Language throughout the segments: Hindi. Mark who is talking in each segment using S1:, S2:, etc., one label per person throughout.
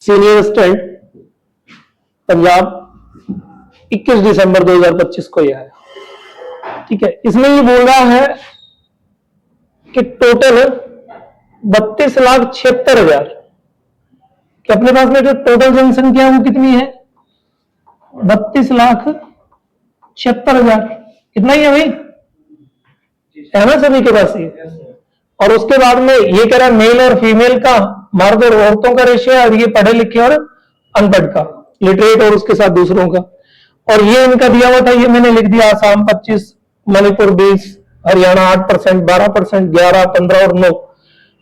S1: सीनियर असिस्टेंट पंजाब 21 दिसंबर 2025 को यह है। ठीक है, इसमें ये बोल रहा है कि टोटल 32,76,000 कि अपने पास में जो टोटल जनसंख्या है वो कितनी है 32,76,000 कितना ही है भाई, है ना सभी के पास ये। और उसके बाद में ये कह रहा है मेल और फीमेल का, मर्द और औरतों का रेशियो है, और ये पढ़े लिखे और अनपढ़ का, लिटरेट और उसके साथ दूसरों का। और ये इनका दिया हुआ था, ये मैंने लिख दिया आसाम 25, मणिपुर 20, हरियाणा 8%, 12%, 11, 15 और 9।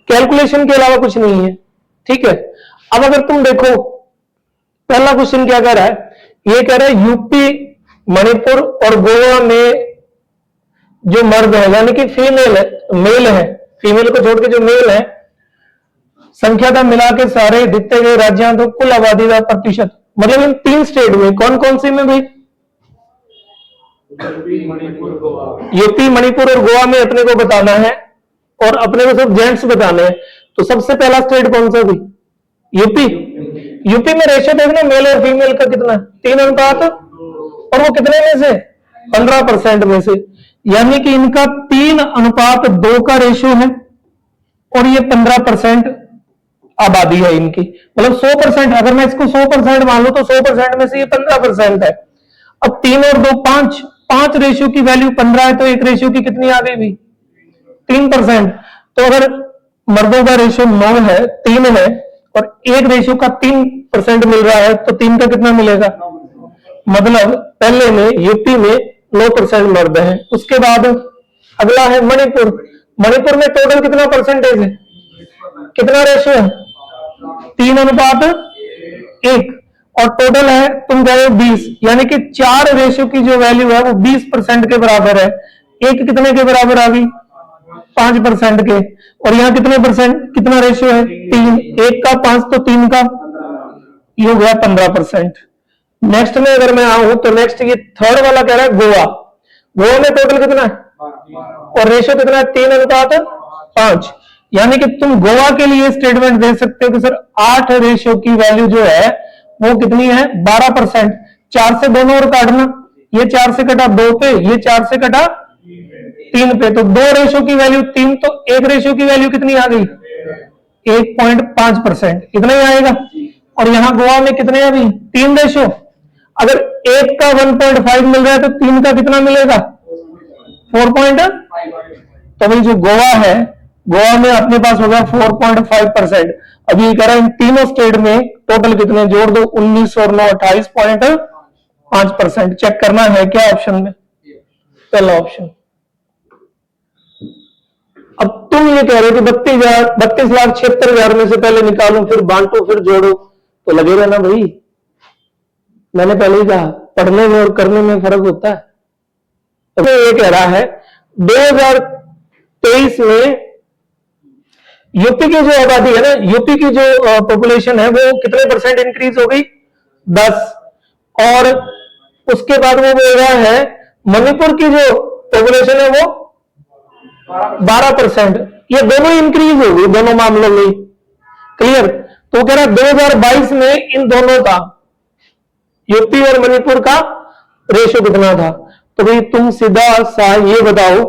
S1: कैलकुलेशन के अलावा कुछ नहीं है। ठीक है, अब अगर तुम देखो पहला क्वेश्चन क्या कह रहा है, ये कह रहा है यूपी, मणिपुर और गोवा में जो मर्द है यानी कि फीमेल है, मेल है, फीमेल को छोड़ के जो मेल है संख्या का मिला के सारे दिखते गए राज्यों तो कुल आबादी का प्रतिशत, मतलब इन 3 स्टेट में कौन कौन सी में भाई, यूपी, मणिपुर और गोवा में अपने को बताना है, और अपने को सब जेंट्स बताने हैं। तो सबसे पहला स्टेट कौन सा भाई, यूपी। यूपी में रेशियो देखना मेल और फीमेल का कितना, 3 अनुपात, और वो कितने में से 15% में से, यानी कि इनका 3:2 का रेशियो है, और ये 15% आबादी है इनकी, मतलब 100%। अगर मैं इसको 100% मान लूं तो 100% में से ये 15% है। अब 3 और 2 5 रेशियो की वैल्यू 15 है, तो एक रेशियो की कितनी आ गई भी 3%। तो अगर मर्दों का रेशियो 9 है, 3 है, और एक रेशियो का 3% मिल रहा है, तो 3 का कितना मिलेगा, मतलब पहले में यूपी में 9% मर्द है। उसके बाद अगला है मणिपुर। मणिपुर में टोटल कितना परसेंटेज है, कितना रेशियो है 3:1, और टोटल है तुम कह रहे हो 20, यानी कि 4 रेशियो की जो वैल्यू है वो 20% के बराबर है। एक कितने के बराबर आ गई 5% के, और यहाँ कितने परसेंट, कितना रेशियो है 3, एक का 5 तो 3 का, ये हो गया 15%। नेक्स्ट में अगर मैं आऊं तो नेक्स्ट ये थर्ड वाला कह रहा है गोवा। गोवा में टोटल कितना है और रेशियो कितना है 3:5, यानी कि तुम गोवा के लिए स्टेटमेंट दे सकते हो कि सर 8 रेशियो की वैल्यू जो है वो कितनी है 12%। 4 से दोनों और काटना, ये 4 से कटा 2 पे, ये 4 से कटा 3 पे, तो 2 रेशियो की वैल्यू 3, तो एक रेशियो की वैल्यू कितनी आ गई 1.5%, इतना ही आएगा। और यहां गोवा में कितने अभी 3 रेशियो, अगर एक का 1.5 मिल रहा है तो 3 का कितना मिलेगा 4. तो भाई जो गोवा है, गोवा में अपने पास होगा 4.5%। अभी कह रहा है इन तीनों स्टेट में टोटल कितने जोड़ दो 19 और 9 28.5%। चेक करना है क्या ऑप्शन में, पहला ऑप्शन। अब तुम ये कह रहे हो कि 32,76,000 में से पहले निकालूं फिर बांटो फिर जोड़ो, तो लगेगा ना भाई, मैंने पहले ही कहा पढ़ने में और करने में फर्क होता है। तो ये कह रहा है 2023 में यूपी की जो आबादी है ना, यूपी की जो पॉपुलेशन है वो कितने परसेंट इंक्रीज हो गई 10, और उसके बाद वो बोल रहा है मणिपुर की जो पॉपुलेशन है वो 12%, ये दोनों इंक्रीज हो गई दोनों मामलों में। क्लियर, तो कह रहा 2022 में इन दोनों का यूपी और मणिपुर का रेशियो कितना था। तो भाई तुम सीधा सा ये बताओ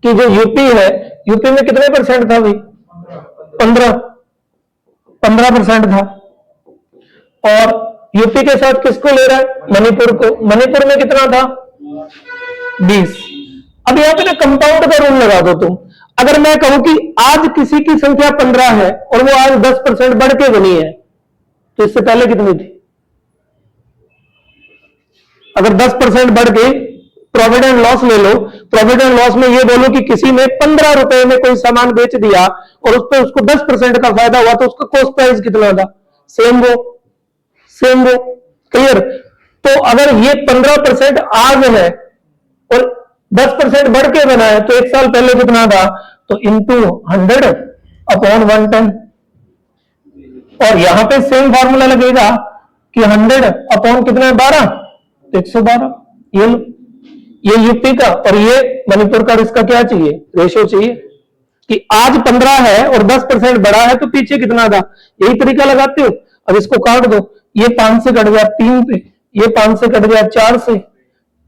S1: कि जो यूपी है, यूपी में कितने परसेंट था भाई 15% था, और यूपी के साथ किसको ले रहा है मणिपुर को, मणिपुर में कितना था 20। अब यहां पे ना कंपाउंड का रूल लगा दो तुम। अगर मैं कहूं कि आज किसी की संख्या 15 है और वो आज 10% बढ़ के बनी है, तो इससे पहले कितनी थी, अगर 10% बढ़ गई, प्रोविडेंट लॉस ले लो, प्रोविडेंट लॉस में ये बोलो कि किसी ने 15 रुपए में कोई सामान बेच दिया और उस पर उसको 10% का फायदा हुआ, तो उसका कॉस्ट प्राइस कितना था, सेम वो। क्लियर, तो अगर ये 15% आज है और 10% बढ़ के बना है, तो एक साल पहले कितना था, तो इंटू 100/110, और यहां पे सेम फॉर्मूला लगेगा कि 100 कितना है 12, तो 112। ये यूपी का और ये मणिपुर का, इसका क्या चाहिए रेशियो चाहिए कि आज 15 है और 10% बढ़ा है तो पीछे कितना था, यही तरीका लगाते हो। अब इसको काट दो, ये 5 से कट गया 3 पे, ये 5 से कट गया 4 से,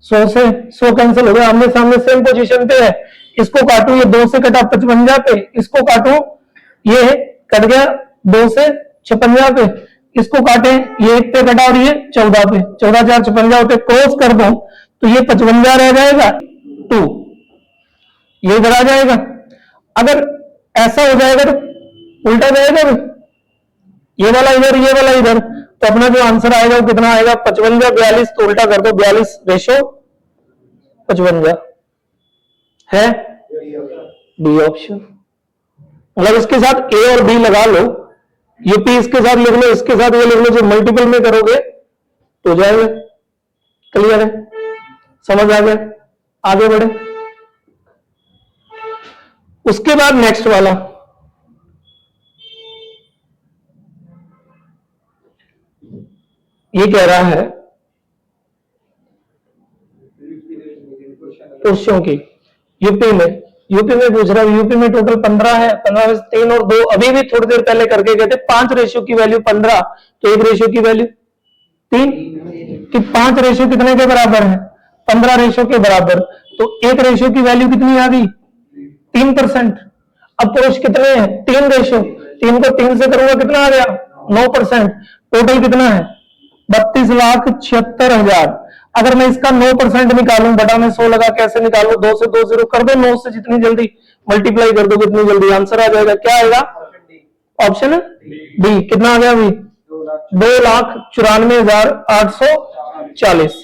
S1: 100 से 100 कैंसिल हो गया, आमने सामने सेम पोजीशन पे है। इसको काटू, ये 2 से कटा 55 पे, इसको काटू, ये कट गया 2 से 56 पे, इसको काटे, ये 1 पे कटा और ये 14 पे, 14 4 56 होते, क्रॉस कर दो तो ये 55 रह जाएगा 2, ये इधर आ जाएगा। अगर ऐसा हो जाएगा तो उल्टा जाएगा भी, ये वाला इधर ये वाला इधर, तो अपना जो आंसर आएगा वो कितना आएगा 55 42, तो उल्टा कर दो 42 रेशो 55 है बी ऑप्शन। मतलब इसके साथ ए और बी लगा लो, यूपी इसके साथ लिख लो, इसके साथ ये लिख लो, जो मल्टीपल में करोगे तो जाएगा। क्लियर है, समझ आ गया, आगे बढ़े। उसके बाद नेक्स्ट वाला, ये कह रहा है पुरुषों की यूपी में पूछ रहा है, यूपी में टोटल 15 है, 15 में 3 और 2 अभी भी थोड़ी देर पहले करके गए थे, 5 रेशियो की वैल्यू 15, तो 1 रेशियो की वैल्यू 3, कि 5 रेशियो कितने के बराबर है 15 रेशियो के बराबर, तो 1 रेशियो की वैल्यू कितनी आ गई 3%। अब पुरुष कितने हैं 3 रेशियो, 3 को 3 से करूंगा कितना आ गया 9%, टोटल कितना है 32,76,000। अगर मैं इसका 9% निकालूं, बटा में 100 लगा कैसे निकालूं, 2 से 2 0 कर दो, 9 से जितनी जल्दी मल्टीप्लाई कर दो कितनी जल्दी आंसर आ जाएगा। क्या आएगा ऑप्शन डी, कितना आ गया अभी 2,94,840।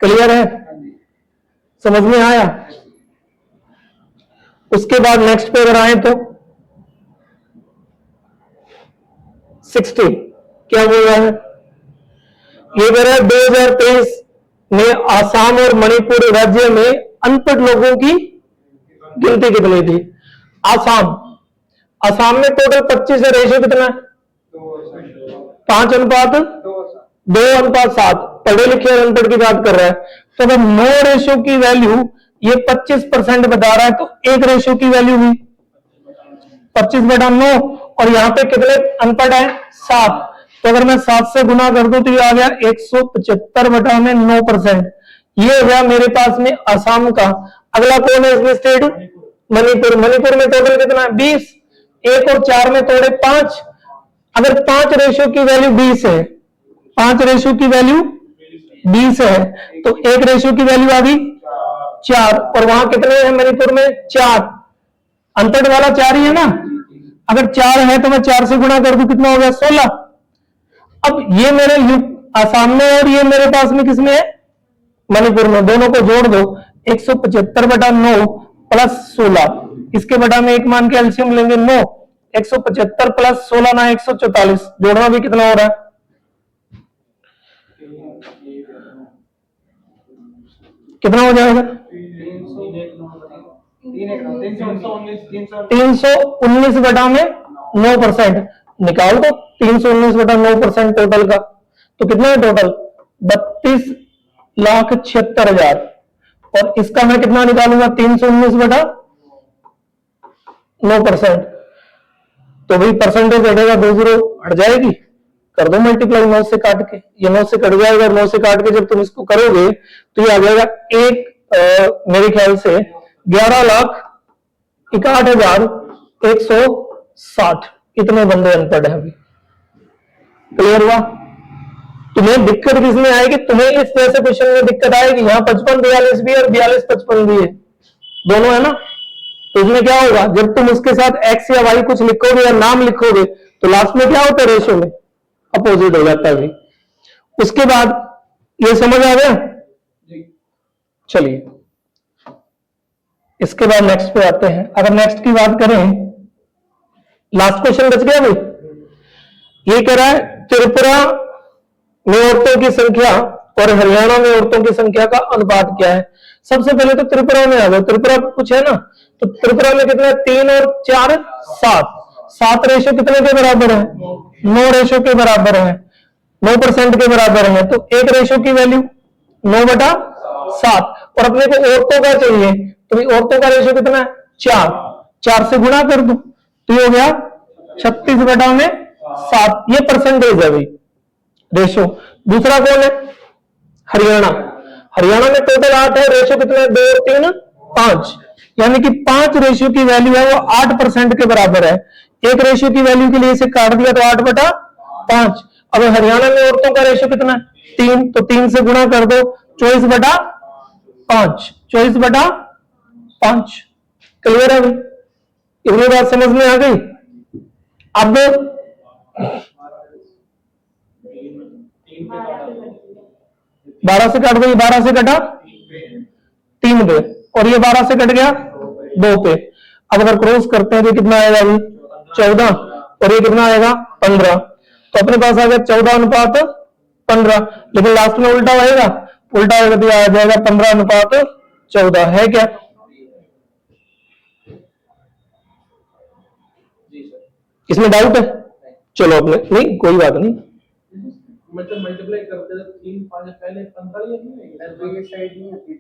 S1: क्लियर है, समझ में आया। उसके बाद नेक्स्ट पे अगर आए तो 60 क्या बोल रहा है, ये कह रहा है 2023 में आसाम और मणिपुर राज्य में अनपढ़ लोगों की गिनती कितनी थी। आसाम में टोटल 25 है, रेशियो कितना है 5:2:7, पढ़े लिखे और अनपढ़ की बात कर रहा है। तो अगर 9 रेशियो की वैल्यू ये 25% बता रहा है, तो 1 रेशियो की वैल्यू भी 25/9, और यहां पे कितने अनपढ़ है 7, तो अगर मैं 7 से गुना कर दूं तो ये आ गया 175/9%। ये हो गया मेरे पास में आसाम का। अगला कौन है इसमें स्टेट, मणिपुर में टोटल कितना है 20, 1 और 4 में तोड़े 5, अगर 5 रेशियो की वैल्यू 20 है, 5 रेशियो की वैल्यू 20 है, तो 1 रेशियो की वैल्यू आ गई 4, और वहां कितने हैं मणिपुर में 4, अनपढ़ वाला 4 ही है ना। अगर 4 है तो मैं 4 से गुणा कर दूं कितना हो गया 16। अब ये मेरे आसाम में और ये मेरे पास में किसमें है मणिपुर में, दोनों को जोड़ दो 175/9 प्लस 16, इसके बटा में 1 मान के एलसीएम लेंगे 9, 175 प्लस 16 ना 144, जोड़ना भी कितना हो रहा है कितना हो जाएगा 319/9%, निकाल दो 319/9% टोटल का, तो कितना है टोटल 32,76,000, और इसका मैं कितना निकालूंगा 319/9%, तो भाई परसेंटेज हटेगा 2 0 हट जाएगी, कर दो मल्टीप्लाई 9 से काट के, ये 9 से कट जाएगा, 9 से काट के जब तुम इसको करोगे तो ये आ जाएगा मेरे ख्याल से 11,61,160, इतने बंदे अनपढ़ हैं अभी। क्लियर हुआ। तुम्हें दिक्कत किसमें आएगी, तुम्हें इस तरह से क्वेश्चन में दिक्कत आएगी, यहाँ 55-42 भी और 42-55 भी है, दोनों है ना। तो इसमें क्या होगा, जब तुम उसके साथ एक्स या वाई कुछ लिखोगे या नाम लिखोगे तो लास्ट में क्या होता है रेशियो में अपोजिट हो जाता है। उसके बाद ये समझ आ गया। चलिए इसके बाद नेक्स्ट पे आते हैं। अगर नेक्स्ट की बात करें, लास्ट क्वेश्चन बच गया भाई। ये कह रहा है त्रिपुरा में औरतों की संख्या और हरियाणा में औरतों की संख्या का अनुपात क्या है। सबसे पहले तो त्रिपुरा में आ गए, त्रिपुरा कुछ है ना, तो त्रिपुरा में कितना 3 और 4 7 रेशियो कितने के बराबर है 9 रेशियो के बराबर है, 9% के बराबर है, तो 1 रेशियो की वैल्यू 9/7, और अपने को औरतों का चाहिए, तो औरतों का रेशियो कितना है 4 से गुणा कर दो तो ये हो गया 36/7, 7, ये परसेंटेज है भाई, रेशो। दूसरा कौन है? हरियाणा। हरियाणा में टोटल 8 है, रेशो कितना है? 2 और 3 5, यानी कि 5 रेशियो की वैल्यू है वो 8% के बराबर है। एक रेशियो की वैल्यू के लिए इसे काट दिया तो 8/5। अब हरियाणा में औरतों का रेशियो कितना है? 3, तो 3 से गुणा कर दो, 24/5, 24/5। क्लियर है भाई? इतनी बात समझ में आ गई? अब 12 से काट दो, 12 से कटा 3 पे, और ये 12 से कट गया 2 पे। अब अगर क्रॉस करते हैं तो कितना आएगा अभी? 14, और ये कितना आएगा? 15। तो अपने पास आ गया 14:15, लेकिन लास्ट में उल्टा आएगा, उल्टा आएगा तो आ जाएगा 15:14। है क्या? इसमें डाउट है? चलो अपने, नहीं कोई बात नहीं,
S2: मतलब मल्टीप्लाई करते हैं 3 5 पहले 15 ही है, ये साइड नहीं आती